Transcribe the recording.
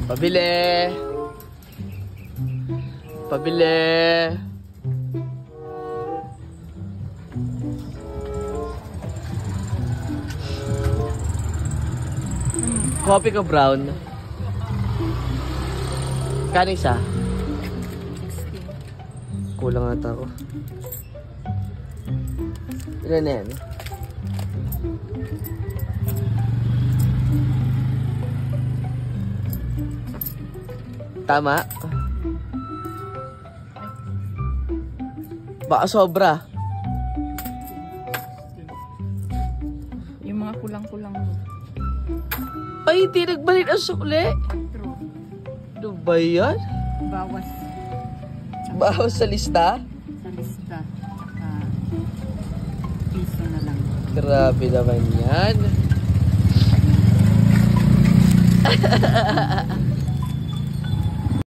Pabili. Pabili. Coffee ko brown. Kano isa? 16. Kulang ata ako. Ilan na yan? Tama? Baka sobra. Yung mga kulang-kulang. Ay, hindi nagbalik ang sukli. True. Ano ba yan? Bawas. Bawas sa lista? Sa lista. Tsaka piso na lang. Grabe naman yan.